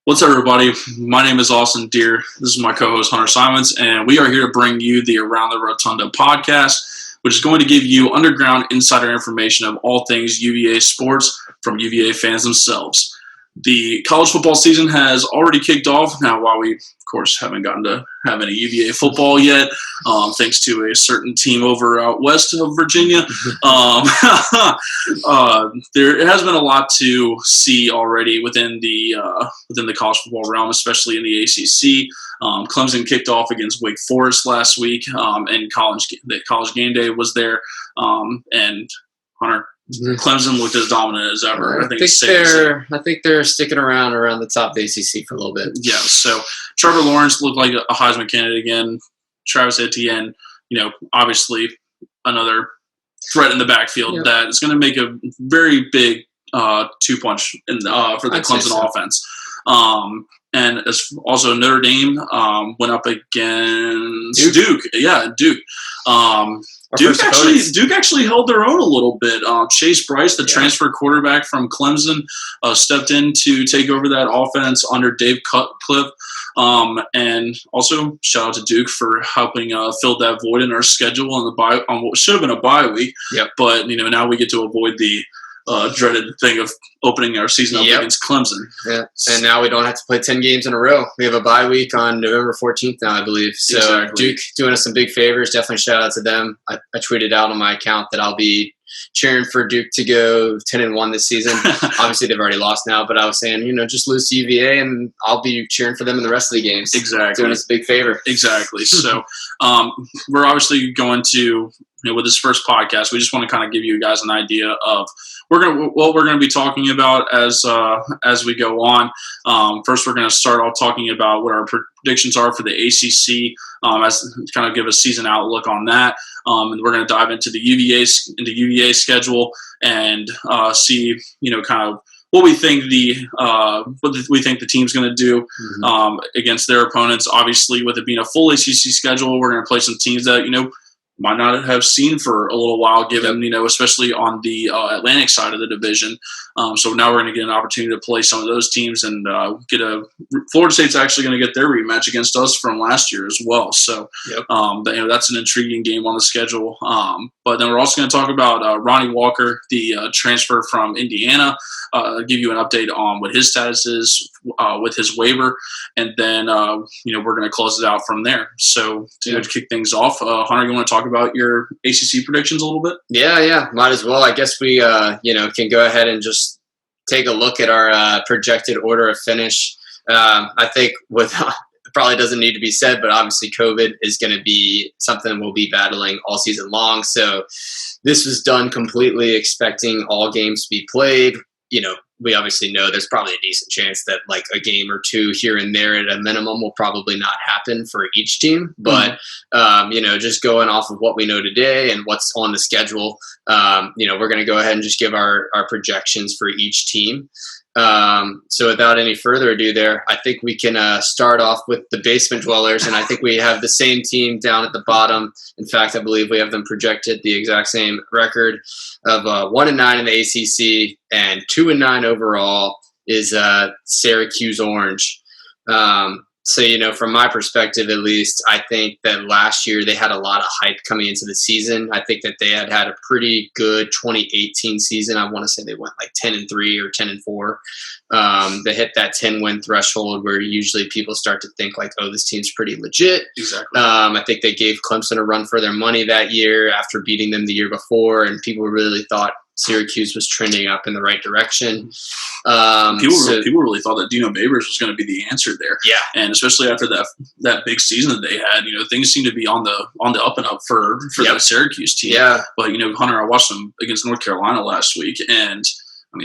What's up, everybody? My name is Austin Deere. This is my co-host, Hunter Simons, and we are here to bring you the Around the Rotunda podcast, which is going to give you underground insider information of all things UVA sports from UVA fans themselves. The college football season has already kicked off. Now, while we, of course, haven't gotten to have any UVA football yet, thanks to a certain team over out west of Virginia, there has been a lot to see already within the college football realm, especially in the ACC. Clemson kicked off against Wake Forest last week, and the college game day was there, and Hunter. Clemson looked as dominant as ever. I think they're sticking around the top of the ACC for a little bit. Yeah. So Trevor Lawrence looked like a Heisman candidate again. Travis Etienne, obviously another threat in the backfield that is going to make a very big two-punch for the Clemson offense. And also Notre Dame went up against Duke. Yeah, Duke. Duke actually held their own a little bit. Chase Bryce, the transfer quarterback from Clemson, stepped in to take over that offense under Dave Cutcliffe. And also shout out to Duke for helping fill that void in our schedule on what should have been a bye week. Yep. But now we get to avoid the dreaded thing of opening our season up against Clemson. Yeah, and now we don't have to play 10 games in a row. We have a bye week on November 14th now, I believe. So exactly. Duke doing us some big favors. Definitely shout out to them. I tweeted out on my account that I'll be cheering for Duke to go 10-1 this season. Obviously, they've already lost now, but I was saying, just lose to UVA, and I'll be cheering for them in the rest of the games. Exactly. Doing us a big favor. Exactly. So we're obviously going to, with this first podcast, we just want to kind of give you guys an idea of what we're going to be talking about as we go on. First, we're going to start off talking about what our predictions are for the ACC, as kind of give a season outlook on that. And we're going to dive into the UVA schedule and see, kind of what we think the team's going to do against their opponents. Obviously, with it being a full ACC schedule, we're going to play some teams that might not have seen for a little while, given, especially on the Atlantic side of the division. So now we're going to get an opportunity to play some of those teams and Florida State's actually going to get their rematch against us from last year as well. So that's an intriguing game on the schedule. But then we're also going to talk about Ronnie Walker, the transfer from Indiana, give you an update on what his status is with his waiver. And then, we're going to close it out from there. So to kick things off, Hunter, you want to talk about your ACC predictions a little bit? Yeah, might as well. I guess we, can go ahead and just take a look at our projected order of finish. I think probably doesn't need to be said, but obviously COVID is going to be something we'll be battling all season long. So this was done completely expecting all games to be played. We obviously know there's probably a decent chance that like a game or two here and there at a minimum will probably not happen for each team. But, just going off of what we know today and what's on the schedule, we're going to go ahead and just give our projections for each team. So without any further ado there, I think we can start off with the basement dwellers, and I think we have the same team down at the bottom. In fact, I believe we have them projected the exact same record of 1-9 in the ACC and 2-9 overall is Syracuse Orange. So, from my perspective, at least, I think that last year they had a lot of hype coming into the season. I think that they had a pretty good 2018 season. I want to say they went like 10-3 or 10-4. They hit that 10-win threshold where usually people start to think like, oh, this team's pretty legit. Exactly. I think they gave Clemson a run for their money that year after beating them the year before, and people really thought Syracuse was trending up in the right direction. People really thought that Dino Babers was going to be the answer there. Yeah, and especially after that big season that they had, things seem to be on the up and up for the Syracuse team. Yeah, but Hunter, I watched them against North Carolina last week, and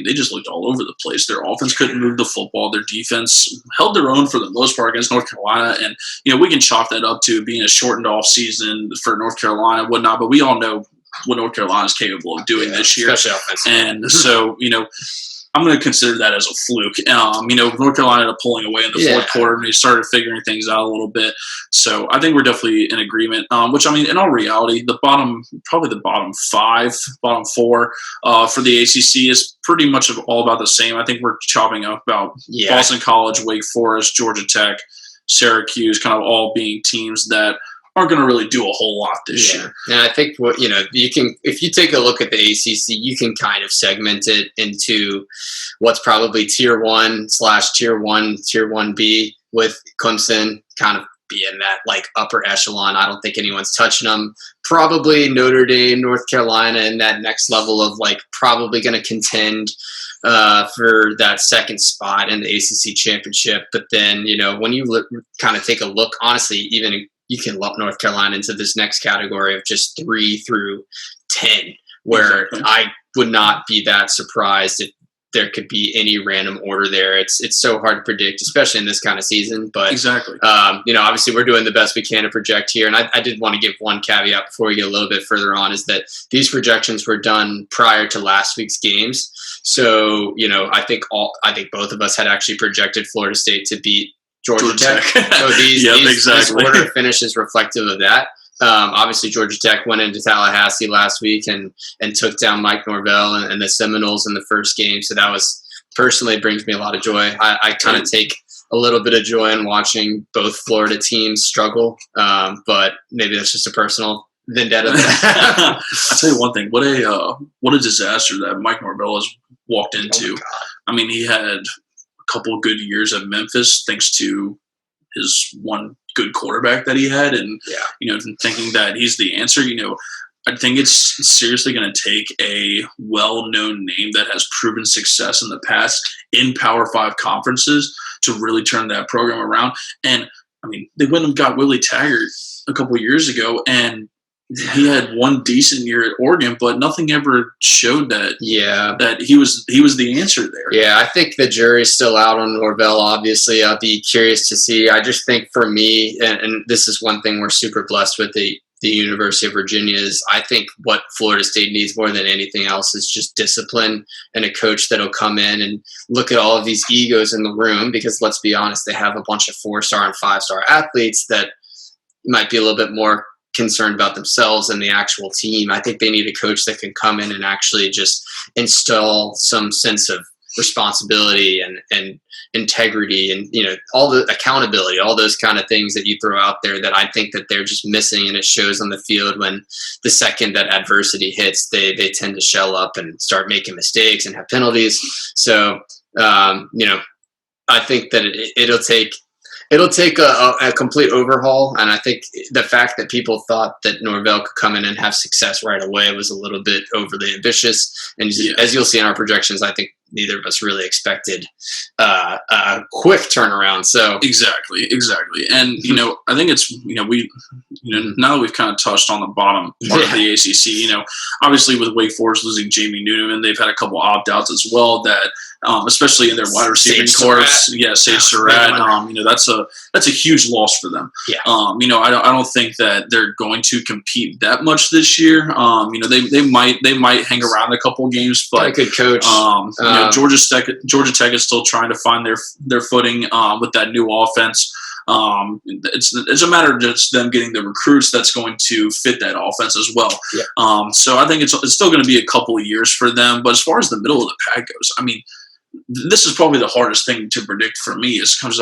they just looked all over the place. Their offense couldn't move the football. Their defense held their own for the most part against North Carolina, and we can chalk that up to being a shortened off season for North Carolina and whatnot. But we all know what North Carolina is capable of doing this year. Especially offense. And so, I'm going to consider that as a fluke. North Carolina ended up pulling away in the fourth quarter, and they started figuring things out a little bit. So I think we're definitely in agreement. Which, I mean, in all reality, bottom four for the ACC is pretty much all about the same. I think we're chopping up about Boston College, Wake Forest, Georgia Tech, Syracuse, kind of all being teams that aren't going to really do a whole lot this year. And I think you can, if you take a look at the ACC, you can kind of segment it into what's probably tier 1/tier 1B, with Clemson kind of being that like upper echelon. I don't think anyone's touching them. Probably Notre Dame, North Carolina, and that next level of like probably going to contend for that second spot in the ACC championship. But then, when you kind of take a look, honestly, even you can lump North Carolina into this next category of just 3 through 10, where I would not be that surprised if there could be any random order there. It's so hard to predict, especially in this kind of season. But obviously we're doing the best we can to project here. And I did want to give one caveat before we get a little bit further on, is that these projections were done prior to last week's games. So, I think both of us had actually projected Florida State to beat Georgia Tech. So this order finish is reflective of that. Obviously, Georgia Tech went into Tallahassee last week and took down Mike Norvell and the Seminoles in the first game. So that personally brings me a lot of joy. I kind of take a little bit of joy in watching both Florida teams struggle, but maybe that's just a personal vendetta. I'll tell you one thing. What a disaster that Mike Norvell has walked into. I mean, he had couple of good years at Memphis thanks to his one good quarterback that he had, and thinking that he's the answer. I think it's seriously going to take a well-known name that has proven success in the past in Power 5 conferences to really turn that program around. And I mean, they went and got Willie Taggart a couple of years ago, and he had one decent year at Oregon, but nothing ever showed that he was the answer there. Yeah, I think the jury's still out on Norvell, obviously. I'll be curious to see. I just think for me, and this is one thing we're super blessed with the University of Virginia, is I think what Florida State needs more than anything else is just discipline and a coach that'll come in and look at all of these egos in the room, because let's be honest, they have a bunch of 4-star and 5-star athletes that might be a little bit more concerned about themselves and the actual team. I think they need a coach that can come in and actually just install some sense of responsibility and integrity and all the accountability, all those kind of things that you throw out there that I think that they're just missing, and it shows on the field when the second that adversity hits, they tend to shell up and start making mistakes and have penalties. So I think that it'll take a complete overhaul, and I think the fact that people thought that Norvell could come in and have success right away was a little bit overly ambitious. And as you'll see in our projections, I think neither of us really expected a quick turnaround. So exactly, and I think it's we now that we've kind of touched on the bottom part of the ACC, obviously with Wake Forest losing Jamie Newman, they've had a couple opt-outs as well that. Especially in their wide receiving corps, Sage Surratt. That's a huge loss for them. I don't think that they're going to compete that much this year. They might hang around a couple of games, but a good coach. Georgia Tech is still trying to find their footing with that new offense. It's a matter of just them getting the recruits that's going to fit that offense as well. So I think it's still going to be a couple of years for them. But as far as the middle of the pack goes, I mean, this is probably the hardest thing to predict for me, is because,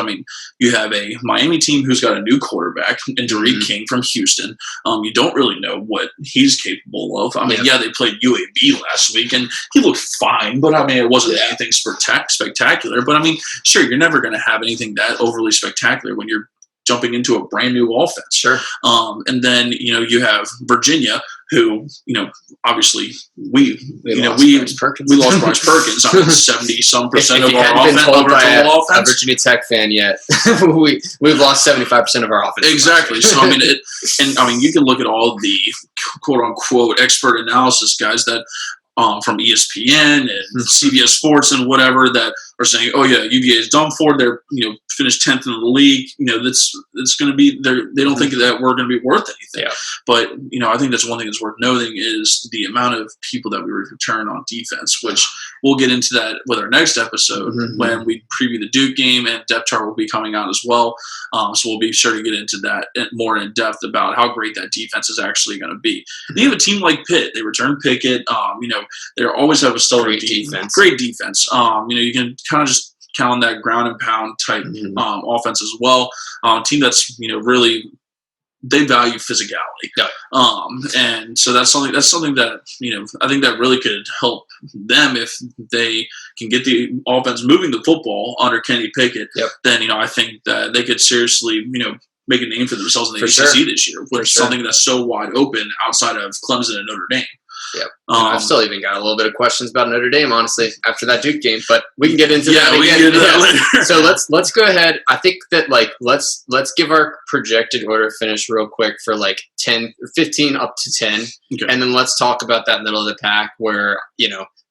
you have a Miami team who's got a new quarterback in Derek King from Houston. You don't really know what he's capable of. They played UAB last week, and he looked fine, but, it wasn't anything spectacular. But, sure, you're never going to have anything that overly spectacular when you're jumping into a brand new offense. Sure. And then, you have Virginia, who, obviously we lost Bryce Perkins on 70-some% of our total offense. A Virginia Tech fan yet, we've lost 75% of our offense. Exactly. So you can look at all the quote unquote expert analysis guys that from ESPN and CBS Sports and whatever that are saying, "Oh yeah, UVA is done for. They're finished 10th in the league. That's going to be they don't think that we're going to be worth anything." Yeah. But I think that's one thing that's worth noting is the amount of people that we return on defense, which we'll get into that with our next episode when we preview the Duke game, and depth chart will be coming out as well. So we'll be sure to get into that more in depth about how great that defense is actually going to be. You have a team like Pitt; they return Pickett. They always have a stellar defense. Great defense. You can kind of just count on that ground and pound type offense as well. Team that's really, they value physicality. Yeah. And so that's something that I think that really could help them if they can get the offense moving the football under Kenny Pickett. Yep. Then I think that they could seriously make a name for themselves in the ACC this year, which is something that's so wide open outside of Clemson and Notre Dame. Yeah, I've still even got a little bit of questions about Notre Dame, honestly, after that Duke game. But we can get into that again. We can get into that later. So let's go ahead. I think that let's give our projected order finish real quick for 10, 15 up to 10, and then let's talk about that middle of the pack where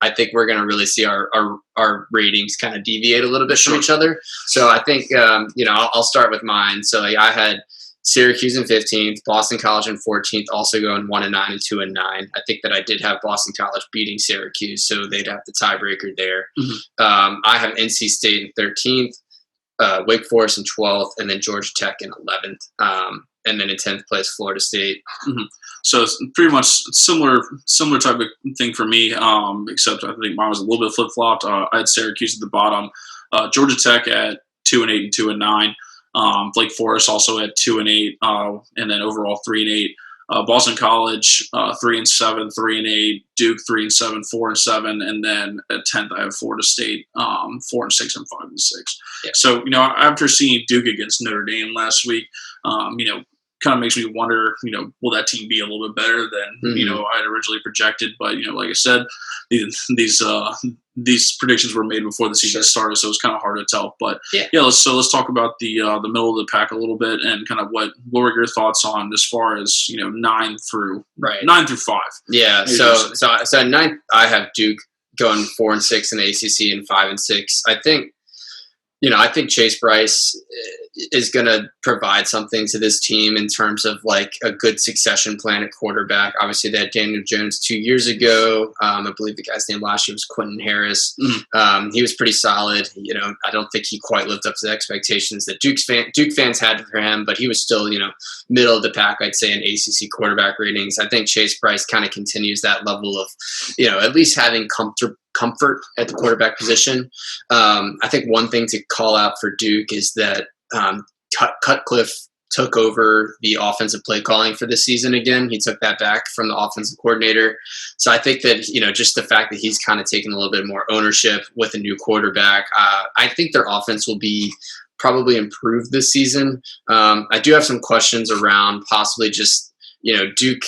I think we're going to really see our ratings kind of deviate a little bit from each other. So I think I'll start with mine. So I had Syracuse in 15th, Boston College in 14th, also going 1-9 and 2-9. I think that I did have Boston College beating Syracuse, so they'd have the tiebreaker there. I have NC State in 13th, Wake Forest in 12th, and then Georgia Tech in 11th. And then in 10th place, Florida State. So it's pretty much similar type of thing for me, except I think mine was a little bit flip-flopped. I had Syracuse at the bottom, Georgia Tech at 2-8 and 2-9. Wake Forest also at 2-8, and then overall 3-8. Boston College 3-7, 3-8. Duke 3-7, 4-7, and then at 10th I have Florida State 4-6 and 5-6. Yeah. So after seeing Duke against Notre Dame last week, kind of makes me wonder, will that team be a little bit better than I had originally projected? But like I said, these predictions were made before the season started, so it's kind of hard to tell. But let's talk about the middle of the pack a little bit and kind of what were your thoughts on as far as 9 through 5. Yeah, so at 9th I have Duke going 4-6 in the ACC and 5-6. I think Chase Bryce is going to provide something to this team in terms of a good succession plan at quarterback. Obviously, they had Daniel Jones 2 years ago. I believe the guy's name last year was Quentin Harris. He was pretty solid. I don't think he quite lived up to the expectations that Duke fans had for him, but he was still, middle of the pack, I'd say, in ACC quarterback ratings. I think Chase Bryce kind of continues that level of, at least having comfort at the quarterback position. I think one thing to call out for Duke is that Cutcliffe took over the offensive play calling for this season again. He took that back from the offensive coordinator. So I think that, just the fact that he's kind of taken a little bit more ownership with a new quarterback, I think their offense will be probably improved this season. I do have some questions around possibly just, Duke.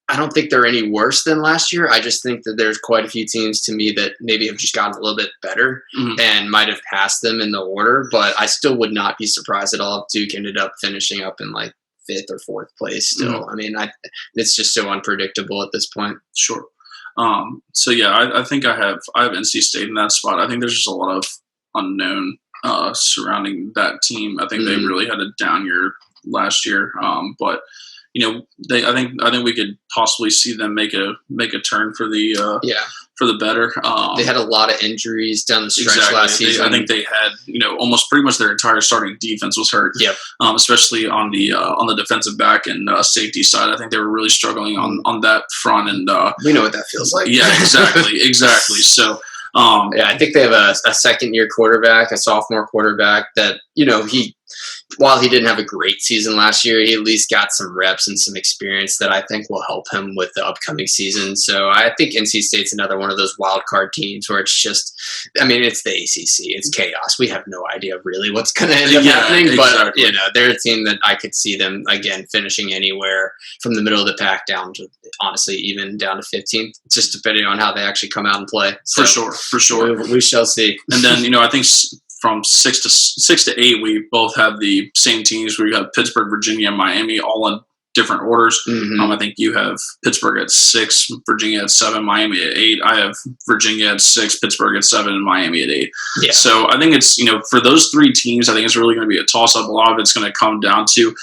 I don't think they're any worse than last year. I just think that there's quite a few teams to me that maybe have just gotten a little bit better and might have passed them in the order. But I still would not be surprised at all if Duke ended up finishing up in 5th or 4th place still. I mean, it's just so unpredictable at this point. Sure. I think I have NC State in that spot. I think there's just a lot of unknown surrounding that team. I think they really had a down year last year. But I think we could possibly see them make a turn for the better. They had a lot of injuries down the stretch last season. I think they had almost pretty much their entire starting defense was hurt. Yep. Especially on the defensive back and safety side. I think they were really struggling on that front. And we know what that feels like. Yeah, exactly. So. I think they have a second-year quarterback, a sophomore quarterback that, while he didn't have a great season last year, he at least got some reps and some experience that I think will help him with the upcoming season. So I think NC State's another one of those wild card teams where it's just, it's the ACC. It's chaos. We have no idea really what's going to end up happening. Exactly. But, they're a team that I could see them, again, finishing anywhere from the middle of the pack down to, honestly, even down to 15th, just depending on how they actually come out and play. So For sure. We shall see. And then, I think from 6 to 8, we both have the same teams. We have Pittsburgh, Virginia, and Miami all in different orders. Mm-hmm. I think you have Pittsburgh at 6, Virginia at 7, Miami at 8. I have Virginia at 6, Pittsburgh at 7, and Miami at 8. Yeah. So I think it's, for those 3 teams, I think it's really going to be a toss-up. A lot of it's going to come down to,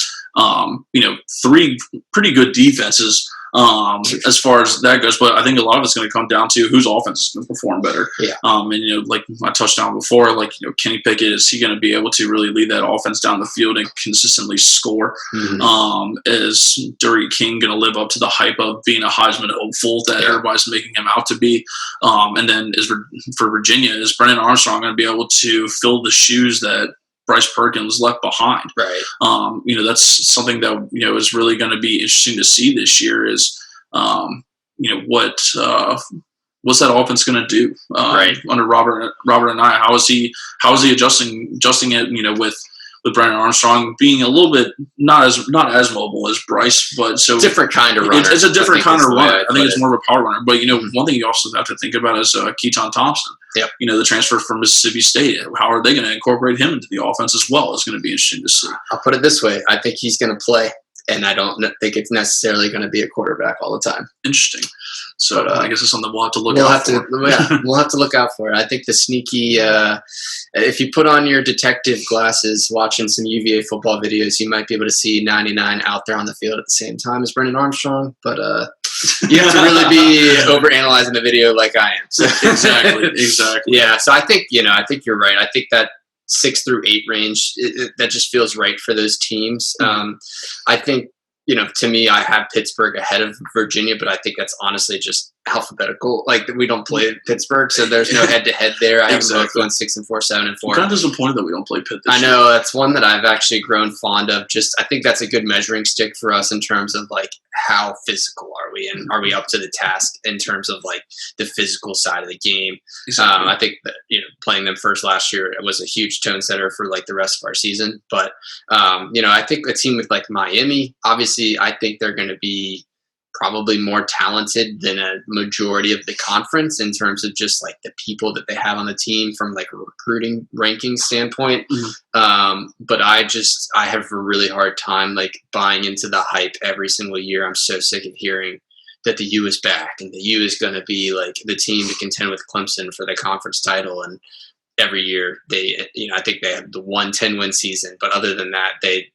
3 pretty good defenses as far as that goes. But I think a lot of it's going to come down to whose offense is going to perform better. Yeah. And, like I touched on before, Kenny Pickett, is he going to be able to really lead that offense down the field and consistently score? Mm-hmm. Is Derrick King going to live up to the hype of being a Heisman hopeful that everybody's making him out to be? And then for Virginia, is Brennan Armstrong going to be able to fill the shoes that Bryce Perkins left behind? Right. That's something that, is really going to be interesting to see this year is, what's that offense going to do under Robert and I? How is he adjusting it, with Brennan Armstrong being a little bit not as mobile as Bryce, but so different kind of runner. It's a different kind of runner. I think it's it. more of a power runner. But one thing you also have to think about is Keaton Thompson. Yep. The transfer from Mississippi State. How are they going to incorporate him into the offense as well? It's going to be interesting to see. I'll put it this way: I think he's going to play, and I don't think it's necessarily going to be a quarterback all the time. Interesting. So I guess it's something we'll have to look out for. We'll have to look out for it. I think the sneaky, if you put on your detective glasses watching some UVA football videos, you might be able to see 99 out there on the field at the same time as Brennan Armstrong. But you have to really be overanalyzing the video like I am. So. Exactly. Yeah. So I think you're right. I think that 6 through 8 range, that just feels right for those teams. Mm-hmm. I think, to me, I have Pittsburgh ahead of Virginia, but I think that's honestly just alphabetical. Like, we don't play Pittsburgh, so there's no head-to-head there. I have them both going 6-4, 7-4. I'm kind of disappointed that we don't play Pitt this year. I know. That's one that I've actually grown fond of. I think that's a good measuring stick for us in terms of, how physical are we, and are we up to the task in terms of, the physical side of the game. Exactly. I think that, playing them first last year, it was a huge tone setter for, the rest of our season. But, I think a team with, Miami, obviously, I think they're going to be probably more talented than a majority of the conference in terms of just the people that they have on the team from a recruiting ranking standpoint. Mm-hmm. But I have a really hard time buying into the hype every single year. I'm so sick of hearing that the U is back and the U is going to be the team to contend with Clemson for the conference title. And every year I think they have the 10-win season, but other than that, they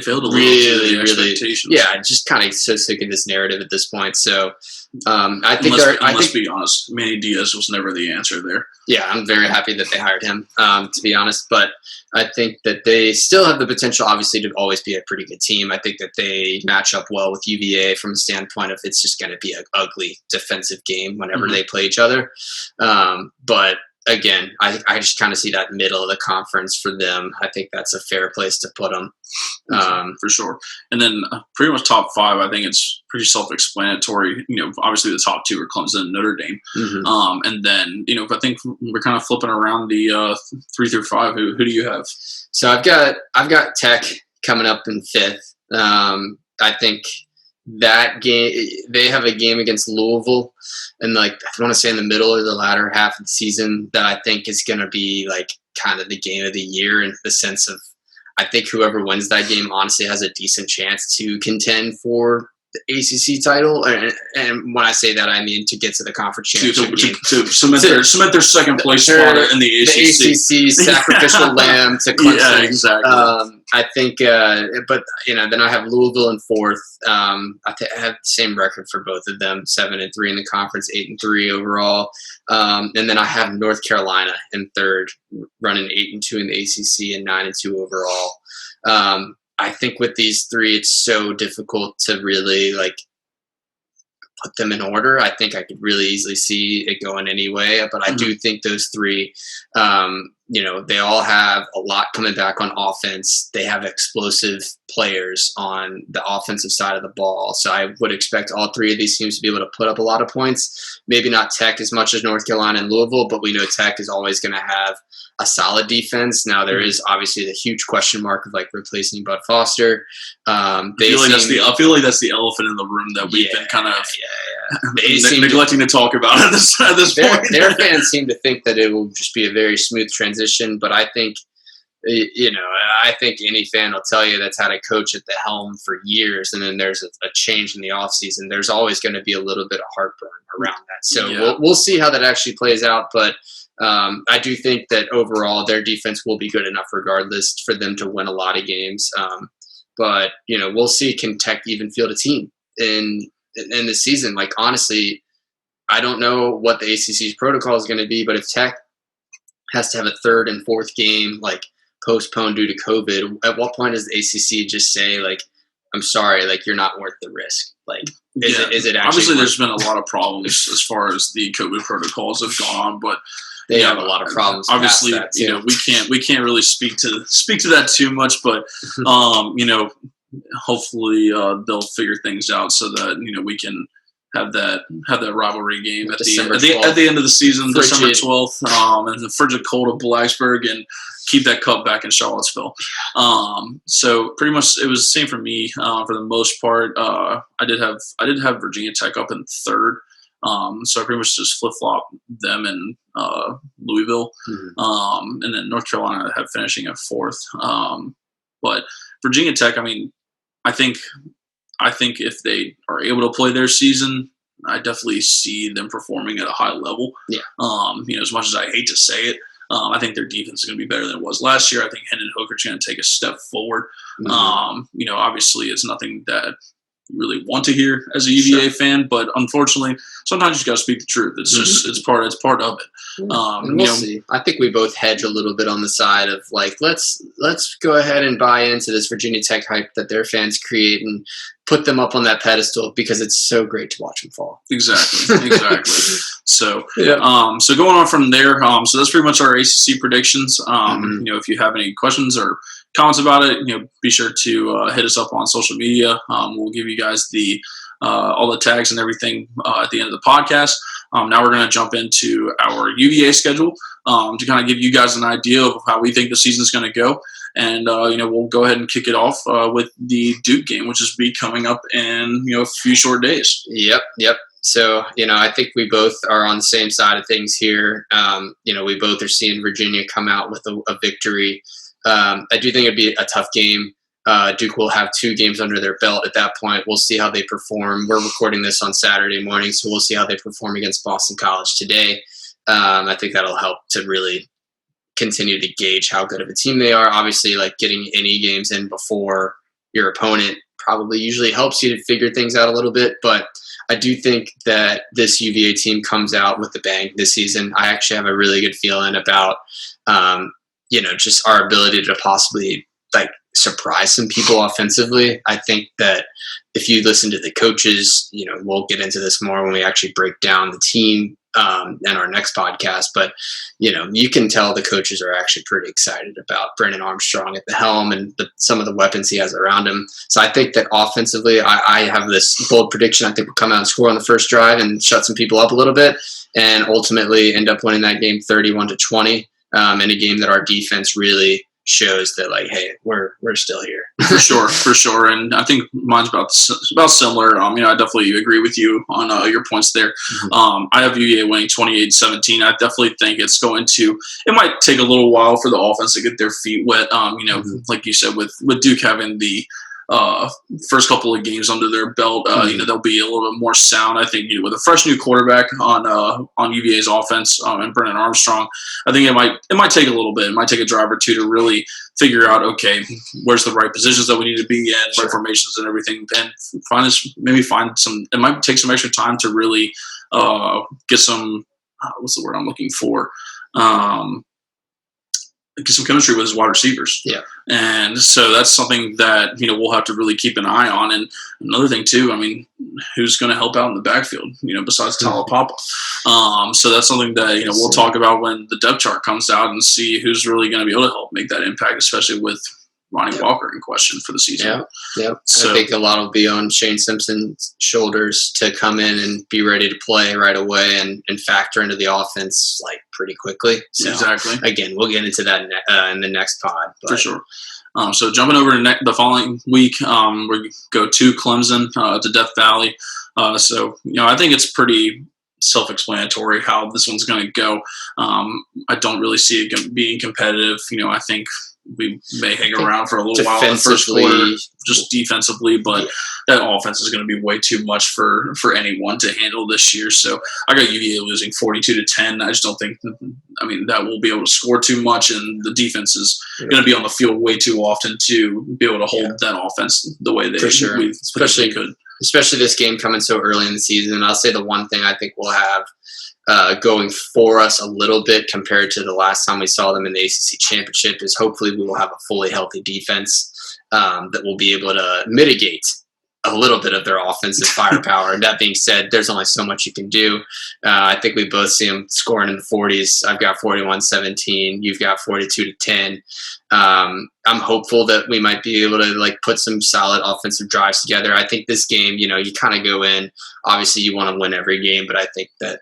failed a little really, expectations. Yeah, just kind of so sick of this narrative at this point. So I think let's be honest, Manny Diaz was never the answer there. Yeah, I'm very happy that they hired him, to be honest. But I think that they still have the potential, obviously, to always be a pretty good team. I think that they match up well with UVA from a standpoint of it's just going to be an ugly defensive game whenever they play each other. But again, I just kind of see that middle of the conference for them. I think that's a fair place to put them. For sure. And then pretty much top 5, I think it's pretty self-explanatory. Obviously the top 2 are Clemson and Notre Dame. Mm-hmm. And then, I think we're kind of flipping around the 3 through 5. Who do you have? So I've got Tech coming up in 5th. I think that game, they have a game against Louisville, and I want to say in the middle or the latter half of the season that I think is going to be kind of the game of the year in the sense of I think whoever wins that game honestly has a decent chance to contend for the ACC title. And when I say that, I mean to get to the conference championship game. To cement their second place spot in the ACC. The ACC sacrificial lamb to Clemson. Yeah, exactly. I think, but then I have Louisville in 4th. I have the same record for both of them: 7-3 in the conference, 8-3 overall. And then I have North Carolina in 3rd, running 8-2 in the ACC and 9-2 overall. I think with these 3, it's so difficult to really put them in order. I think I could really easily see it going any way, but I do think those 3, they all have a lot coming back on offense. They have explosive players on the offensive side of the ball. So I would expect all 3 of these teams to be able to put up a lot of points. Maybe not Tech as much as North Carolina and Louisville, but we know Tech is always going to have a solid defense. Now there is obviously the huge question mark of I replacing Bud Foster. feel like that's the elephant in the room that we've been kind of neglecting to talk about at this point. Their fans seem to think that it will just be a very smooth transition, but I think you know, I think any fan will tell you that's had a coach at the helm for years, and then there's a change in the offseason. There's always going to be a little bit of heartburn around that. So we'll see how that actually plays out. But I do think that overall their defense will be good enough regardless for them to win a lot of games. But, you know, we'll see. Can Tech even field a team in the season? Like, honestly, I don't know what the ACC's protocol is going to be, but if Tech has to have a third and fourth game, like, postponed due to COVID, at what point does the ACC just say, like, I'm sorry, like, you're not worth the risk? Like, is it actually obviously there's been a lot of problems as far as the COVID protocols have gone on, but they have a lot of problems. Obviously, you know, we can't really speak to that too much, but you know, hopefully they'll figure things out so that, you know, we can have that rivalry game at the end of the season, December 12th, in the frigid cold of Blacksburg, and keep that cup back in Charlottesville. So pretty much it was the same for me for the most part. I did have Virginia Tech up in third. So I pretty much just flip-flop them in Louisville. And then North Carolina I had finishing at fourth. But Virginia Tech, I mean, I think if they are able to play their season, I definitely see them performing at a high level. Yeah. You know, as much as I hate to say it, I think their defense is going to be better than it was last year. I think Hendon Hooker's going to take a step forward. You know, obviously it's nothing that you really want to hear as a UVA fan, but unfortunately, sometimes you just got to speak the truth. It's just it's part of it. We'll see. I think we both hedge a little bit on the side of, like, let's go ahead and buy into this Virginia Tech hype that their fans create and put them up on that pedestal because it's so great to watch them fall. Exactly. So, so going on from there, so that's pretty much our ACC predictions. You know, if you have any questions or comments about it, you know, be sure to hit us up on social media. We'll give you guys all the tags and everything at the end of the podcast. Now we're going to jump into our UVA schedule to kind of give you guys an idea of how we think the season's going to go. And, you know, we'll go ahead and kick it off with the Duke game, which is coming up in, you know, a few short days. Yep. So, you know, I think we both are on the same side of things here. You know, we both are seeing Virginia come out with a victory. I do think it'd be a tough game. Duke will have 2 games under their belt at that point. We'll see how they perform. We're recording this on Saturday morning, so we'll see how they perform against Boston College today. I think that'll help to really continue to gauge how good of a team they are. Obviously, like, getting any games in before your opponent probably usually helps you to figure things out a little bit. But I do think that this UVA team comes out with a bang this season. I actually have a really good feeling about, you know, just our ability to possibly, like, surprise some people offensively. I think that if you listen to the coaches, you know, we'll get into this more when we actually break down the team in our next podcast. But, you know, you can tell the coaches are actually pretty excited about Brennan Armstrong at the helm and some of the weapons he has around him. So I think that offensively, I have this bold prediction. I think we'll come out and score on the first drive and shut some people up a little bit and ultimately end up winning that game 31-20 in a game that our defense really shows that, like, hey, we're still here. for sure. And I think mine's about similar. You know, I definitely agree with you on your points there. I have UVA winning 28-17. I definitely think it might take a little while for the offense to get their feet wet. You know, like you said, with Duke having the first couple of games under their belt, you know, they'll be a little bit more sound. I think, you know, with a fresh new quarterback on UVA's offense and Brennan Armstrong, I think it might take a little bit. It might take a drive or two to really figure out, okay, where's the right positions that we need to be in, right formations and everything, and find some. It might take some extra time to really get some. What's the word I'm looking for? Get some chemistry with his wide receivers. Yeah. And so that's something that, you know, we'll have to really keep an eye on. And another thing too, I mean, who's going to help out in the backfield, you know, besides Talapapa? So that's something that, you know, we'll talk about when the depth chart comes out and see who's really going to be able to help make that impact, especially with Ronnie Walker in question for the season. Yeah. So I think a lot will be on Shane Simpson's shoulders to come in and be ready to play right away and factor into the offense, like, pretty quickly. So, exactly. Again, we'll get into that in the next pod. For sure. So jumping over to the following week, we go to Clemson, to Death Valley. So, you know, I think it's pretty self-explanatory how this one's going to go. I don't really see it being competitive. You know, I think we may hang around for a little while in the first quarter, just defensively, but that offense is going to be way too much for anyone to handle this year. So I got UVA losing 42-10. I just don't think, that will be able to score too much, and the defense is going to be on the field way too often to be able to hold that offense the way they especially could. Especially this game coming so early in the season. I'll say the one thing I think we'll have going for us a little bit compared to the last time we saw them in the ACC championship is hopefully we will have a fully healthy defense that will be able to mitigate a little bit of their offensive firepower. That being said, there's only so much you can do. I think we both see them scoring in the 40s. I've got 41-17. You've got 42-10. I'm hopeful that we might be able to put some solid offensive drives together. I think this game, you kind of go in. Obviously, you want to win every game, but I think that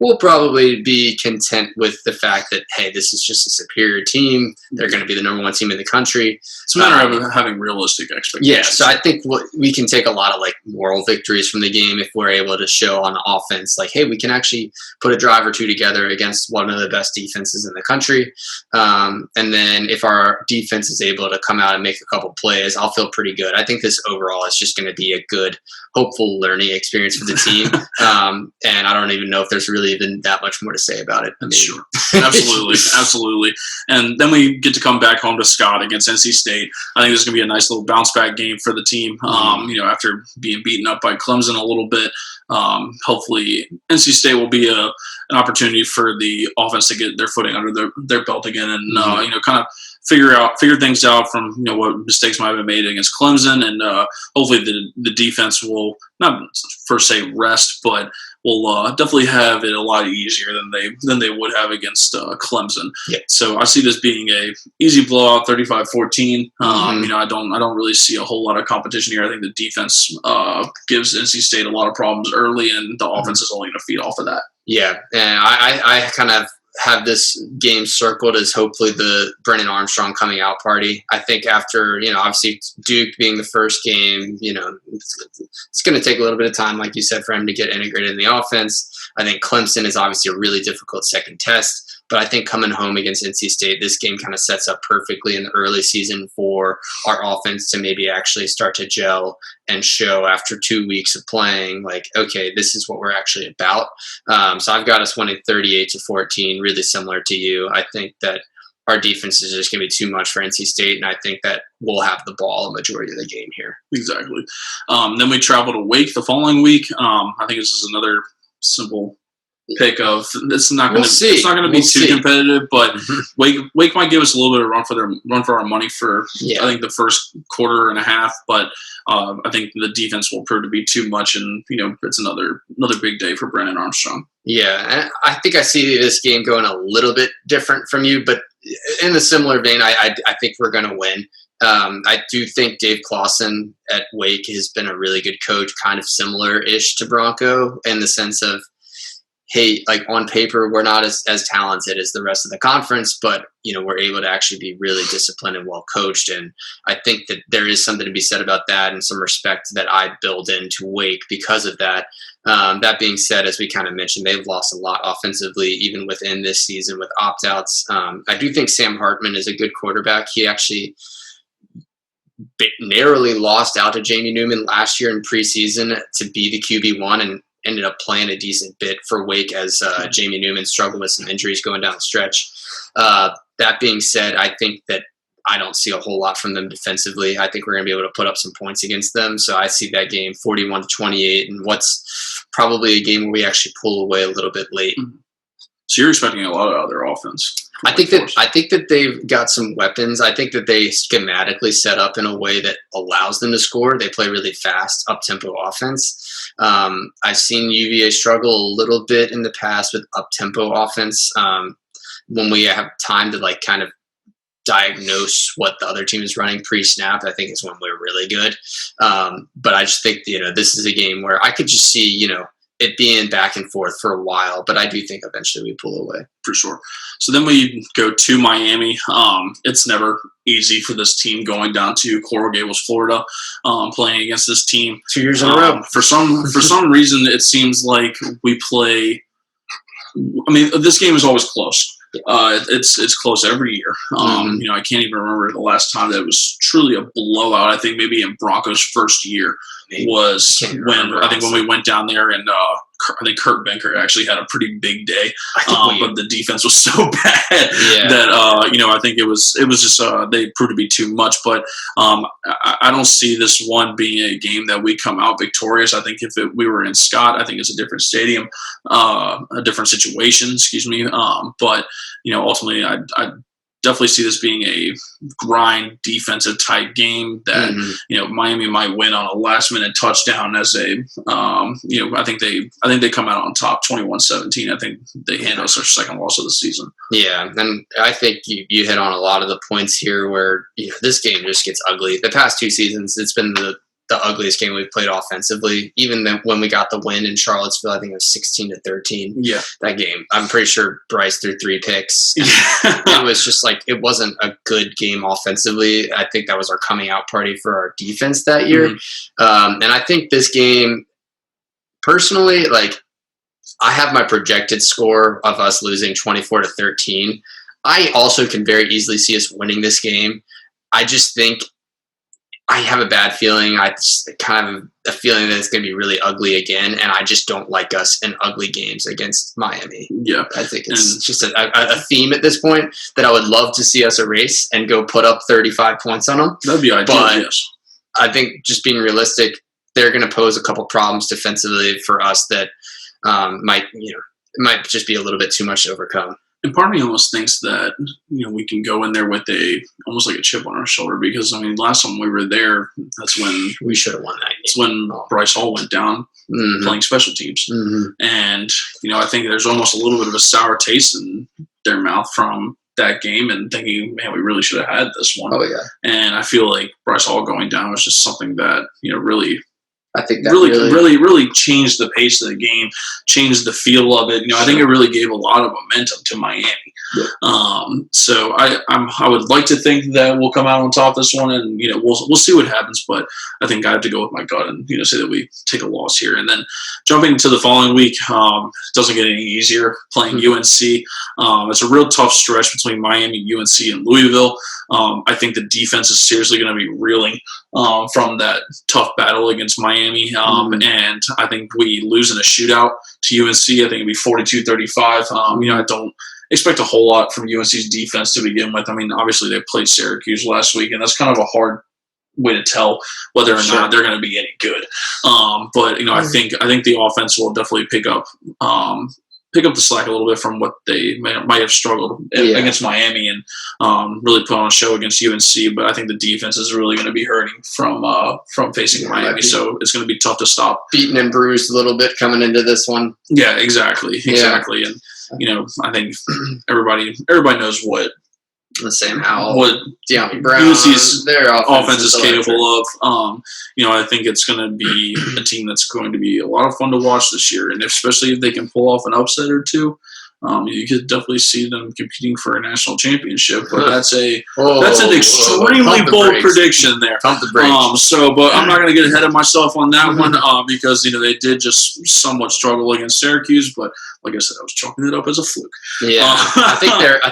we'll probably be content with the fact that, hey, this is just a superior team. They're going to be the number one team in the country. It's a matter of having realistic expectations. Yeah, so I think we can take a lot of moral victories from the game if we're able to show on offense, hey, we can actually put a drive or two together against one of the best defenses in the country. And then if our defense is able to come out and make a couple plays, I'll feel pretty good. I think this overall is just going to be a good, hopeful learning experience for the team. And I don't even know if there's really even that much more to say about it. Sure. Absolutely. And then we get to come back home to Scott against NC State. I think this is going to be a nice little bounce back game for the team. After being beaten up by Clemson a little bit, hopefully NC State will be an opportunity for the offense to get their footing under their belt again, and kind of figure things out from what mistakes might have been made against Clemson, and hopefully the defense will not per se rest, but will definitely have it a lot easier than they would have against Clemson. Yep. So I see this being a easy blowout, 35-14. I don't really see a whole lot of competition here. I think the defense gives NC State a lot of problems early, and the offense is only going to feed off of that. Yeah, and I kind of have this game circled as hopefully the Brennan Armstrong coming out party. I think after, obviously Duke being the first game, it's going to take a little bit of time, like you said, for him to get integrated in the offense. I think Clemson is obviously a really difficult second test, but I think coming home against NC State, this game kind of sets up perfectly in the early season for our offense to maybe actually start to gel and show after 2 weeks of playing, okay, this is what we're actually about. So I've got us winning 38-14, really similar to you. I think that our defense is just going to be too much for NC State, and I think that we'll have the ball a majority of the game here. Exactly. Then we travel to Wake the following week. I think this is another simple pick of it's not going to be too competitive, but Wake might give us a little bit of run for our money for I think the first quarter and a half, but I think the defense will prove to be too much, and it's another big day for Brennan Armstrong. Yeah, and I think I see this game going a little bit different from you, but in a similar vein, I think we're going to win. I do think Dave Clawson at Wake has been a really good coach, kind of similar-ish to Bronco in the sense of, hey, on paper, we're not as talented as the rest of the conference, but, we're able to actually be really disciplined and well coached. And I think that there is something to be said about that and some respect that I build into Wake because of that. That being said, as we kind of mentioned, they've lost a lot offensively, even within this season with opt-outs. I do think Sam Hartman is a good quarterback. He actually narrowly lost out to Jamie Newman last year in preseason to be the QB1 and ended up playing a decent bit for Wake as Jamie Newman struggled with some injuries going down the stretch. That being said, I think that I don't see a whole lot from them defensively. I think we're going to be able to put up some points against them. So I see that game 41-28, and what's probably a game where we actually pull away a little bit late. So you're expecting a lot out of their offense. I think that they've got some weapons. I think that they schematically set up in a way that allows them to score. They play really fast, up-tempo offense. I've seen UVA struggle a little bit in the past with up-tempo offense. When we have time to kind of diagnose what the other team is running pre-snap, I think is when we're really good. But I just think, this is a game where I could just see, it being back and forth for a while, but I do think eventually we pull away. For sure. So then we go to Miami. It's never easy for this team going down to Coral Gables, Florida, playing against this team 2 years in a row. For some reason, it seems like we play. This game is always close. It's close every year. I can't even remember the last time that it was truly a blowout. I think maybe in Broncos' first year was when we went down there, and I think Kurt Benker actually had a pretty big day, but the defense was so bad that I think it was just they proved to be too much. But I don't see this one being a game that we come out victorious. I think if we were in Scott, I think it's a different stadium, a different situation. Excuse me. But ultimately, I definitely see this being a grind defensive type game that Miami might win on a last minute touchdown as I think they come out on top 21-17. I think they hand us our second loss of the season. Yeah, and I think you hit on a lot of the points here where this game just gets ugly. The past 2 seasons, it's been the ugliest game we've played offensively. Even when we got the win in Charlottesville, I think it was 16-13. Yeah, that game. I'm pretty sure Bryce threw 3 picks. It was just it wasn't a good game offensively. I think that was our coming out party for our defense that year. And I think this game, personally, I have my projected score of us losing 24-13. I also can very easily see us winning this game. I just think I have a bad feeling. I just kind of a feeling that it's going to be really ugly again, and I just don't like us in ugly games against Miami. Yeah, I think it's just a theme at this point that I would love to see us erase and go put up 35 points on them. That'd be ideal. But yes. I think just being realistic, they're going to pose a couple problems defensively for us that might just be a little bit too much to overcome. And part of me almost thinks that we can go in there with almost like a chip on our shoulder, because last time we were there, that's when we should have won that game. It's when Bryce Hall went down playing special teams, and I think there's almost a little bit of a sour taste in their mouth from that game, and thinking, man, we really should have had this one. Oh yeah. And I feel like Bryce Hall going down was just something that really. I think that really changed the pace of the game, changed the feel of it. I think it really gave a lot of momentum to Miami. Yeah. So I would like to think that we'll come out on top this one, and we'll see what happens. But I think I have to go with my gut and say that we take a loss here. And then jumping to the following week, doesn't get any easier playing UNC. It's a real tough stretch between Miami, UNC, and Louisville. I think the defense is seriously going to be reeling from that tough battle against Miami. And I think we lose in a shootout to UNC. I think it'd be 42-35. I don't expect a whole lot from UNC's defense to begin with. Obviously they played Syracuse last week, and that's kind of a hard way to tell whether or not they're going to be any good. But I think the offense will definitely pick up the slack a little bit from what they might have struggled against Miami, and really put on a show against UNC. But I think the defense is really going to be hurting from facing Miami. So it's going to be tough to stop. Beaten and bruised a little bit coming into this one. Yeah, exactly. And I think everybody knows what the same how De'Ami Brown, UNC's their offense is capable of. I think it's going to be a team that's going to be a lot of fun to watch this year, and especially if they can pull off an upset or two. You could definitely see them competing for a national championship, but that's an extremely bold prediction there. Pump the brakes. But I'm not going to get ahead of myself on that one because they did just somewhat struggle against Syracuse, but like I said, I was chalking it up as a fluke. Yeah, I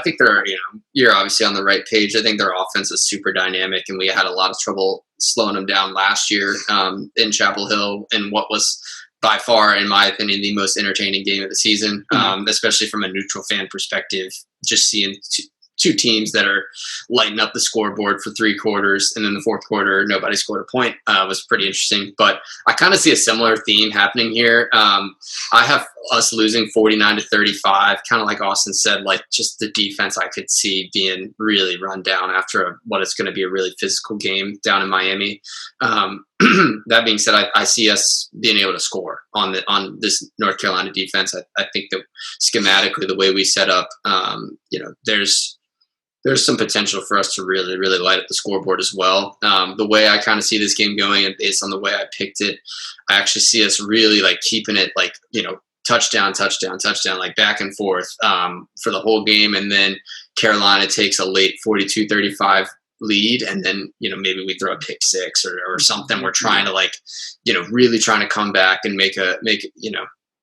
think they're you're obviously on the right page. I think their offense is super dynamic, and we had a lot of trouble slowing them down last year in Chapel Hill in what was by far, in my opinion, the most entertaining game of the season, especially from a neutral fan perspective. Just seeing two teams that are lighting up the scoreboard for 3 quarters, and then the fourth quarter, nobody scored a point, was pretty interesting. But I kind of see a similar theme happening here. I have us losing 49-35, kind of like Austin said, just the defense I could see being really run down after what is going to be a really physical game down in Miami. That being said, I see us being able to score on this North Carolina defense. I think that schematically, the way we set up, there's some potential for us to really, really light up the scoreboard as well. The way I kind of see this game going, and based on the way I picked it, I actually see us really keeping it touchdown, back and forth for the whole game. And then Carolina takes a late 42-35 lead, and then maybe we throw a pick 6 or something. We're trying to really trying to come back and make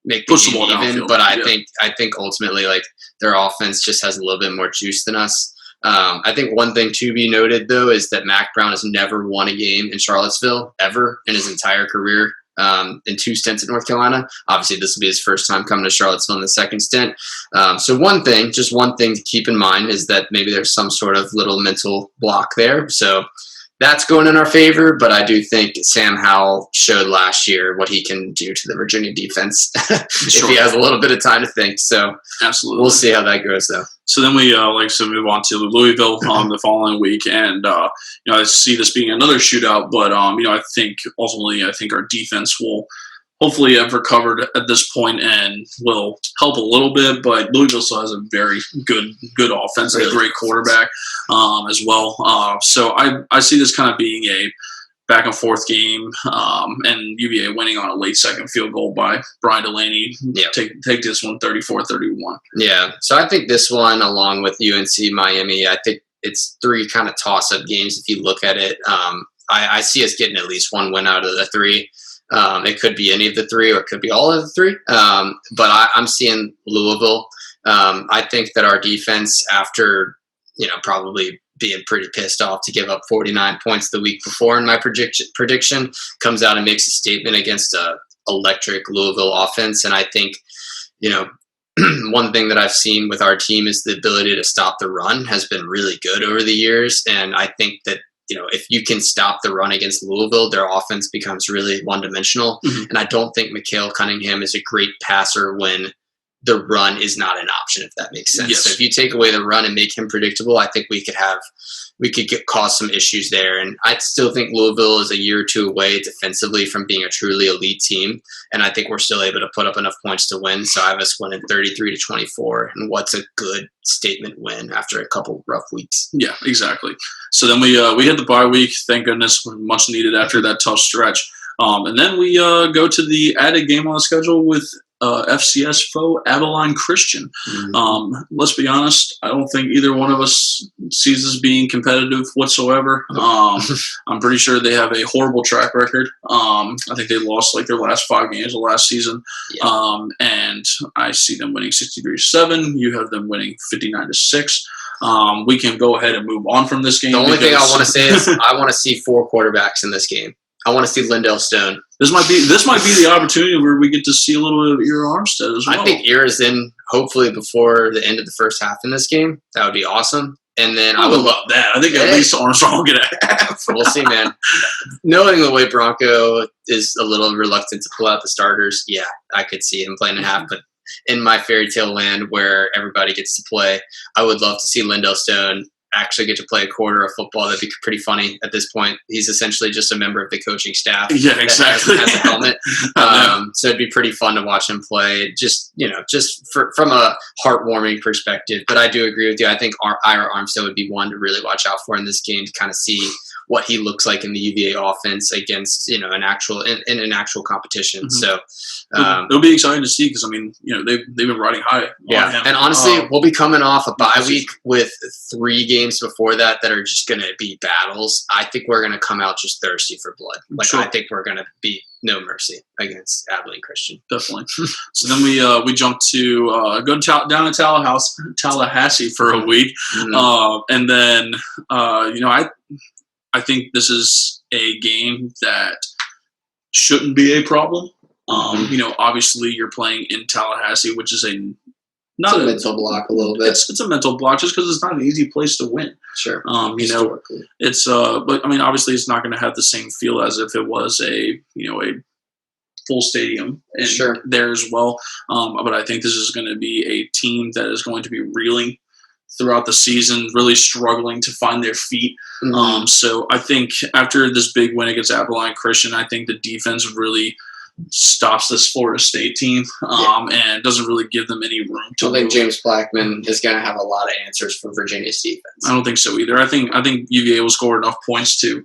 make push the the ball game even. downfield. But I think ultimately, like, their offense just has a little bit more juice than us. I think one thing to be noted, though, is that Mac Brown has never won a game in Charlottesville ever in his entire career. In 2 stints at North Carolina. Obviously, this will be his first time coming to Charlottesville in the second stint. So one thing to keep in mind is that maybe there's some sort of little mental block there. So that's going in our favor, but I do think Sam Howell showed last year what he can do to the Virginia defense if he has a little bit of time to think. So absolutely, we'll see how that goes, though. So then we move on to Louisville the following week, and I see this being another shootout. But I think ultimately, our defense will hopefully have recovered at this point and will help a little bit. But Louisville still has a very good offense and a great quarterback as well. So I see this kind of being a back and forth game, and UVA winning on a late second field goal by Brian Delaney. Yeah. Take this one 34-31. Yeah. So I think this one, along with UNC Miami, I think it's 3 kind of toss-up games if you look at it. I see us getting at least 1 win out of the 3. It could be any of the 3 or it could be all of the 3. But I'm seeing Louisville. I think that our defense, after probably being pretty pissed off to give up 49 points the week before in my prediction, comes out and makes a statement against a electric Louisville offense. And I think, one thing that I've seen with our team is the ability to stop the run has been really good over the years. And I think that, if you can stop the run against Louisville, their offense becomes really one-dimensional. Mm-hmm. And I don't think Mikhail Cunningham is a great passer when the run is not an option, if that makes sense. Yes. So if you take away the run and make him predictable, I think we could cause some issues there. And I still think Louisville is a year or 2 away defensively from being a truly elite team. And I think we're still able to put up enough points to win. So I have us winning 33-24. And what's a good statement win after a couple rough weeks? Yeah, exactly. So then we hit the bye week. Thank goodness, much needed after that tough stretch. And then we go to the added game on the schedule with FCS foe Abilene Christian. Mm-hmm. Let's be honest, I don't think either one of us sees this being competitive whatsoever. I'm pretty sure they have a horrible track record. I think they lost their last 5 games of last season. Yeah. And I see them winning 63-7. You have them winning 59-6. We can go ahead and move on from this game. The only thing I want to say is I want to see 4 quarterbacks in this game. I want to see Lindell Stone. This might be the opportunity where we get to see a little bit of Ira Armstead as well. I think Ira's in hopefully before the end of the first half in this game. That would be awesome. And then I would love that. I think at least Armstrong will get a half. We'll see, man. Knowing the way Bronco is a little reluctant to pull out the starters, yeah, I could see him playing a half. But in my fairy tale land where everybody gets to play, I would love to see Lindell Stone actually get to play a quarter of football. That'd be pretty funny at this point. He's essentially just a member of the coaching staff. Yeah, exactly. Has a helmet. So it'd be pretty fun to watch him play, just from a heartwarming perspective. But I do agree with you. I think Ira Armstead would be one to really watch out for in this game to kind of see what he looks like in the UVA offense against an actual competition. Mm-hmm. So it'll be exciting to see because they've been riding high. Yeah, on him. And honestly, we'll be coming off a bye week with 3 games before that are just going to be battles. I think we're going to come out just thirsty for blood. Sure. I think we're going to be no mercy against Abilene Christian. Definitely. So then we jump to go down to Tallahassee for a week, and then I think this is a game that shouldn't be a problem. Obviously you're playing in Tallahassee, which is not a mental block a little bit. It's a mental block just because it's not an easy place to win. Sure. It's but obviously it's not going to have the same feel as if it was a full stadium there as well. But I think this is going to be a team that is going to be reeling throughout the season, really struggling to find their feet. Mm-hmm. So I think after this big win against Abilene Christian, I think the defense really stops this Florida State team and doesn't really give them any room to. I think James Blackman is going to have a lot of answers for Virginia's defense. I don't think so either. I think UVA will score enough points to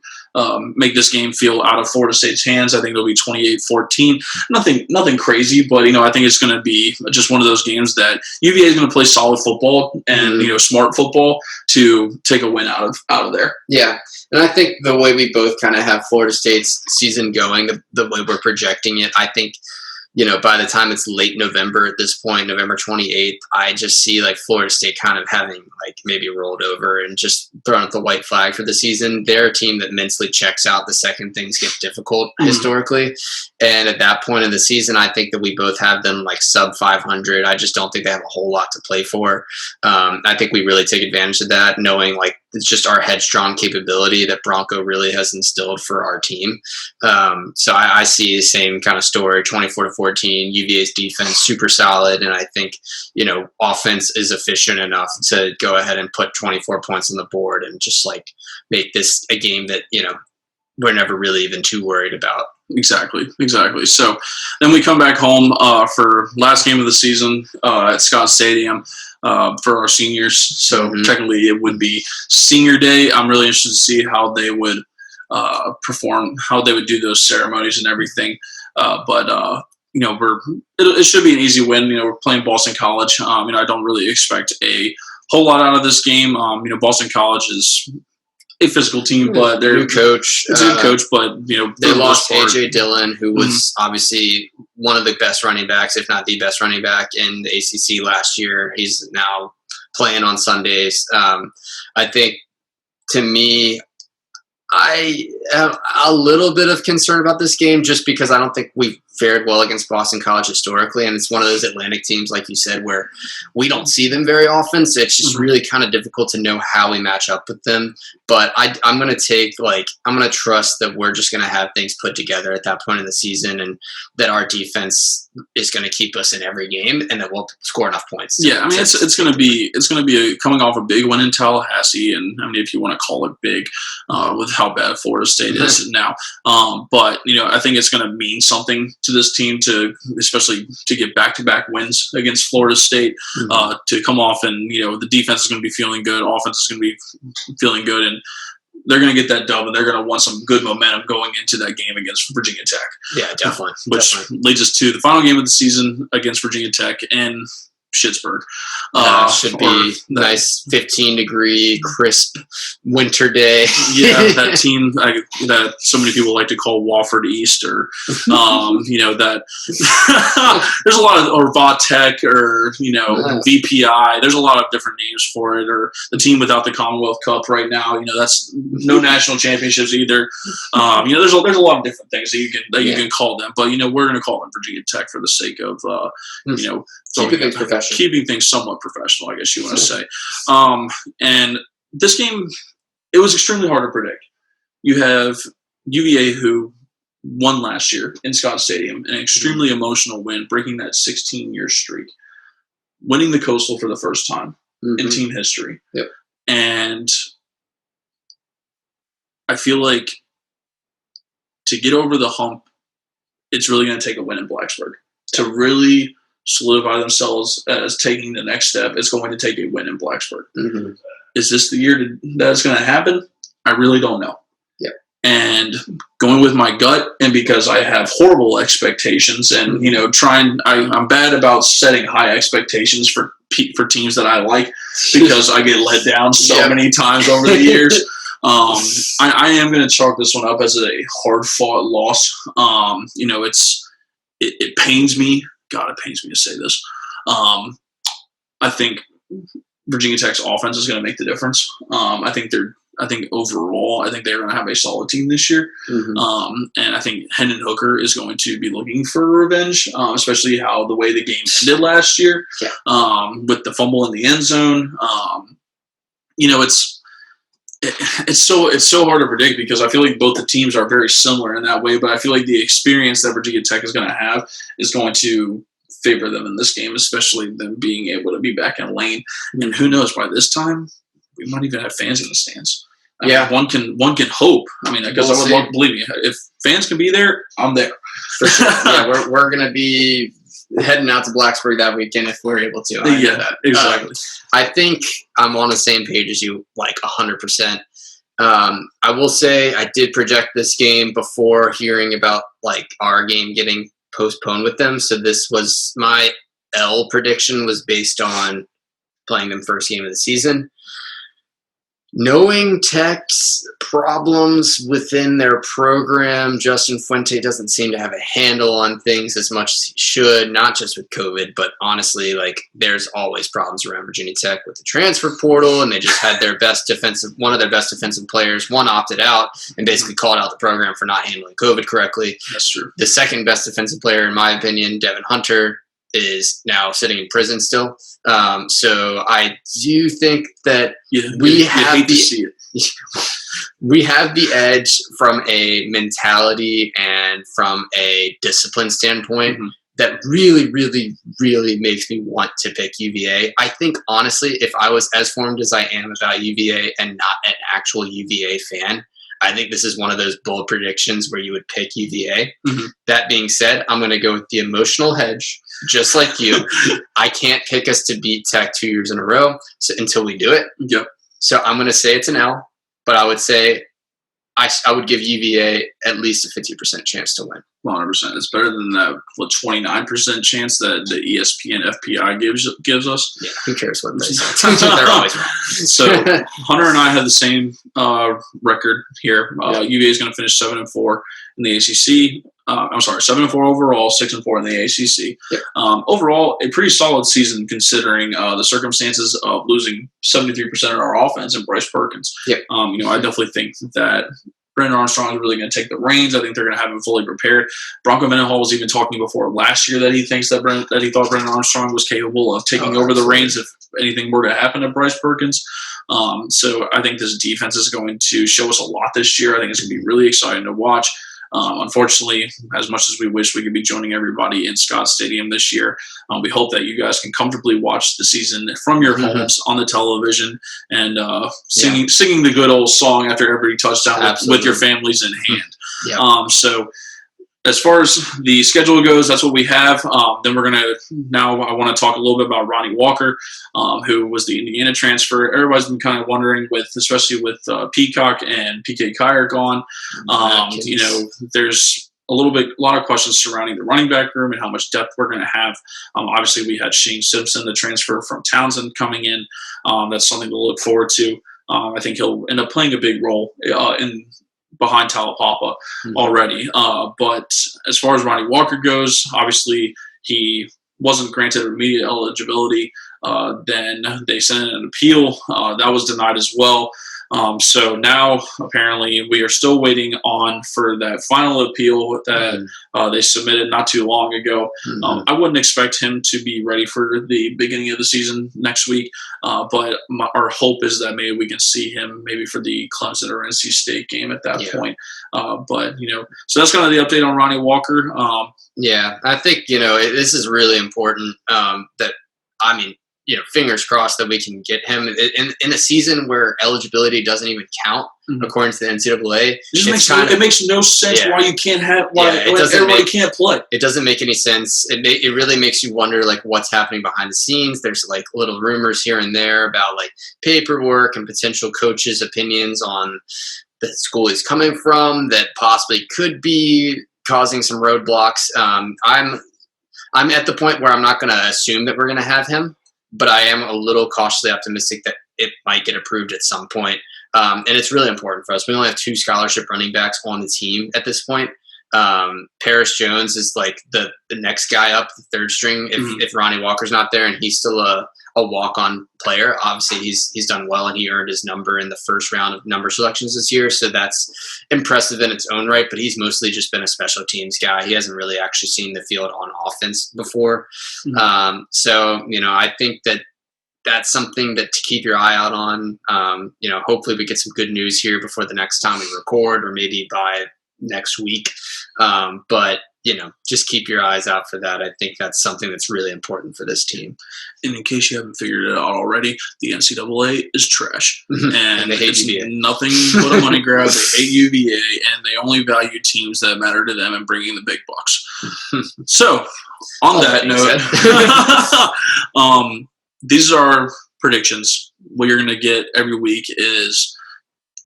make this game feel out of Florida State's hands. I think it'll be 28-14. Nothing crazy, but I think it's going to be just one of those games that UVA is going to play solid football and smart football to take a win out of there. Yeah. And I think the way we both kind of have Florida State's season going, the way we're projecting it, I think by the time it's late November at this point, November 28th, I just see like Florida State kind of having like maybe rolled over and just thrown up the white flag for the season. They're a team that mentally checks out the second things get difficult historically. And at that point in the season, I think that we both have them like sub 500. I just don't think they have a whole lot to play for. I think we really take advantage of that, knowing like it's just our headstrong capability that Bronco really has instilled for our team. So I see the same kind of story, 24-14, UVA's defense, super solid. And I think, offense is efficient enough to go ahead and put 24 points on the board and just like make this a game that, we're never really even too worried about. Exactly. So then we come back home for last game of the season at Scott Stadium for our seniors. So technically it would be senior day. I'm really interested to see how they would perform, how they would do those ceremonies and everything. But it should be an easy win. We're playing Boston College. I don't really expect a whole lot out of this game. Boston College is a physical team, but they're new coach. It's a good coach, but they lost AJ Dillon, who was obviously one of the best running backs, if not the best running back in the ACC last year. He's now playing on Sundays. I think, to me, I have a little bit of concern about this game just because I don't think we've fared well against Boston College historically, and it's one of those Atlantic teams, like you said, where we don't see them very often, so it's just really kind of difficult to know how we match up with them. But I'm going to trust that we're just going to have things put together at that point in the season, and that our defense is going to keep us in every game, and that we'll score enough points. Yeah, it's going to be coming off a big win in Tallahassee, and if you want to call it big, with how bad Florida State is now. But I think it's going to mean something to this team especially to get back-to-back wins against Florida State, to come off and the defense is going to be feeling good, offense is going to be feeling good, and they're going to get that dub, and they're going to want some good momentum going into that game against Virginia Tech. Yeah, definitely. Which leads us to the final game of the season against Virginia Tech in Schittsburg. Should be nice 15-degree crisp winter day. Yeah, that team that so many people like to call Wofford East, or that there's a lot of, or Vautech, or VPI. There's a lot of different names for it, or the team without the Commonwealth Cup right now. That's no national championships either. There's a lot of different things that you can call them, but we're going to call them Virginia Tech for the sake of keeping things somewhat professional, I guess you want to say. And this game, it was extremely hard to predict. You have UVA, who won last year in Scott Stadium, an extremely emotional win, breaking that 16-year streak, winning the Coastal for the first time in team history. Yep. And I feel like to get over the hump, it's really going to take a win in Blacksburg. To really solidify themselves as taking the next step, it's going to take a win in Blacksburg. Is this the year that's going to happen? I really don't know. Yeah. And going with my gut, and because I have horrible expectations, and I'm bad about setting high expectations for teams that I like, because I get let down so many times over the years. I am going to chalk this one up as a hard-fought loss. It pains me. God, it pains me to say this. I think Virginia Tech's offense is going to make the difference. I think overall, I think they're going to have a solid team this year. And I think Hendon Hooker is going to be looking for revenge, especially the way the game ended last year, with the fumble in the end zone. It's so hard to predict, because I feel like both the teams are very similar in that way, but I feel like the experience that Virginia Tech is going to have is going to favor them in this game, especially them being able to be back in lane. And who knows, by this time we might even have fans in the stands. I mean, one can hope. I mean, because I would love, believe me, if fans can be there, I'm there. For sure. Yeah, we're going to be heading out to Blacksburg that weekend if we're able to. That. Exactly. I think I'm on the same page as you, like 100%. I will say I did project this game before hearing about like our game getting postponed with them. So this was my L prediction, was based on playing them first game of the season. Knowing Tech's problems within their program, Justin Fuente doesn't seem to have a handle on things as much as he should, not just with COVID, but honestly, like, there's always problems around Virginia Tech with the transfer portal, and they just had one of their best defensive players, one opted out and basically called out the program for not handling COVID correctly. That's true. The second best defensive player, in my opinion, Devin Hunter, is now sitting in prison still. So I do think that we have the edge from a mentality and from a discipline standpoint that really, really, really makes me want to pick UVA. I think, honestly, if I was as formed as I am about UVA and not an actual UVA fan, I think this is one of those bold predictions where you would pick UVA. That being said, I'm going to go with the emotional hedge, just like you. I can't pick us to beat Tech 2 years in a row until we do it. Yep. So I'm going to say it's an L, but I would say I would give UVA at least a 50% chance to win. 100%. It's better than that 29% chance that the ESPN FPI gives us. Yeah, who cares what they say? They're always wrong. So Hunter and I have the same record here. UVA is going to finish 7-4 in the ACC. 7-4 overall, 6-4 in the ACC. Yep. Overall, a pretty solid season considering the circumstances of losing 73% of our offense and Bryce Perkins. Yep. I definitely think that Brendan Armstrong is really going to take the reins. I think they're going to have him fully prepared. Bronco Mendenhall was even talking before last year that he thinks that he thought Brendan Armstrong was capable of taking over the reins if anything were to happen to Bryce Perkins. So I think this defense is going to show us a lot this year. I think it's going to be really exciting to watch. Unfortunately, as much as we wish we could be joining everybody in Scott Stadium this year, we hope that you guys can comfortably watch the season from your homes on the television and singing the good old song after every touchdown with your families in hand. Yep. So as far as the schedule goes, that's what we have. Then we're going to now I want to talk a little bit about Ronnie Walker, who was the Indiana transfer. Everybody's been kind of wondering especially with Peacock and PK Kyer gone. There's a lot of questions surrounding the running back room and how much depth we're going to have. Obviously, we had Shane Simpson, the transfer from Townsend, coming in. That's something to look forward to. I think he'll end up playing a big role behind Talapapa already. But as far as Ronnie Walker goes, obviously he wasn't granted immediate eligibility. Then they sent in an appeal. That was denied as well. So now apparently we are still waiting for that final appeal that they submitted not too long ago. I wouldn't expect him to be ready for the beginning of the season next week, but our hope is that maybe we can see him maybe for the Clemson or NC State game at that point. So that's kind of the update on Ronnie Walker. I think, this is really important fingers crossed that we can get him in a season where eligibility doesn't even count according to the NCAA. It makes no sense why you can't everybody can't play. It doesn't make any sense. It really makes you wonder what's happening behind the scenes. There's little rumors here and there about paperwork and potential coaches' opinions on the school he's coming from that possibly could be causing some roadblocks. I'm at the point where I'm not going to assume that we're going to have him, but I am a little cautiously optimistic that it might get approved at some point. And it's really important for us. We only have 2 scholarship running backs on the team at this point. Paris Jones is the next guy up, the third string, if Ronnie Walker's not there, and he's still a walk-on player. Obviously, he's done well, and he earned his number in the first round of number selections this year, so that's impressive in its own right, but he's mostly just been a special teams guy. He hasn't really actually seen the field on offense before. I think that's something to keep your eye out on. Hopefully we get some good news here before the next time we record, or maybe by next week. But just keep your eyes out for that. I think that's something that's really important for this team. And in case you haven't figured it out already, the NCAA is trash. And they hate it's UVA. Nothing but a money grab. They hate UVA, and they only value teams that matter to them and bringing the big bucks. So, on that note, these are our predictions. What you're going to get every week is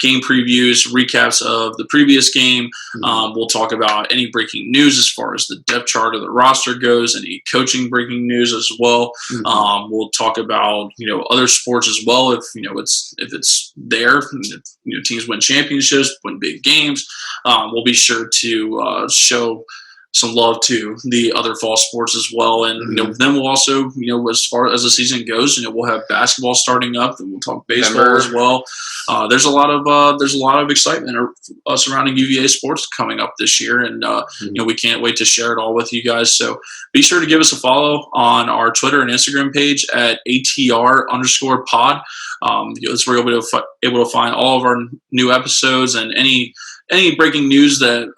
game previews, recaps of the previous game. We'll talk about any breaking news as far as the depth chart of the roster goes, any coaching breaking news as well. We'll talk about other sports as well if it's there. If, teams win championships, win big games. We'll be sure to show some love to the other fall sports as well, and then we'll also as far as the season goes, we'll have basketball starting up, and we'll talk baseball as well. There's a lot of excitement surrounding UVA sports coming up this year, and we can't wait to share it all with you guys. So be sure to give us a follow on our Twitter and Instagram page at ATR_pod. That's where you'll be able to find all of our new episodes and any breaking news that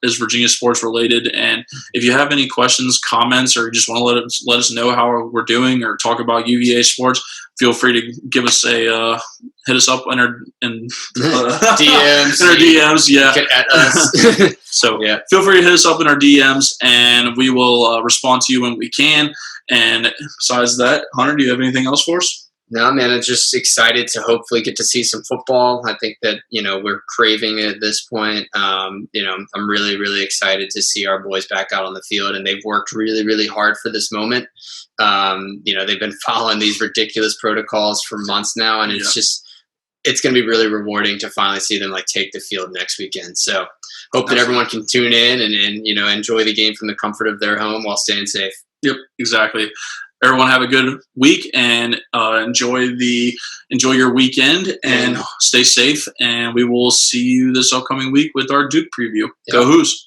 is Virginia sports related. And if you have any questions, comments, or just want to let us know how we're doing or talk about UVA sports, feel free to give us hit us up in our DMs. In our DMs, yeah. You can at us. So feel free to hit us up in our DMs, and we will respond to you when we can. And besides that, Hunter, do you have anything else for us? No, man, I'm just excited to hopefully get to see some football. I think that, we're craving it at this point. I'm really, really excited to see our boys back out on the field, and they've worked really, really hard for this moment. They've been following these ridiculous protocols for months now, and it's going to be really rewarding to finally see them take the field next weekend. So hope that everyone can tune in and enjoy the game from the comfort of their home while staying safe. Yep, exactly. Everyone have a good week and enjoy your weekend and stay safe. And we will see you this upcoming week with our Duke preview. Go Hoos!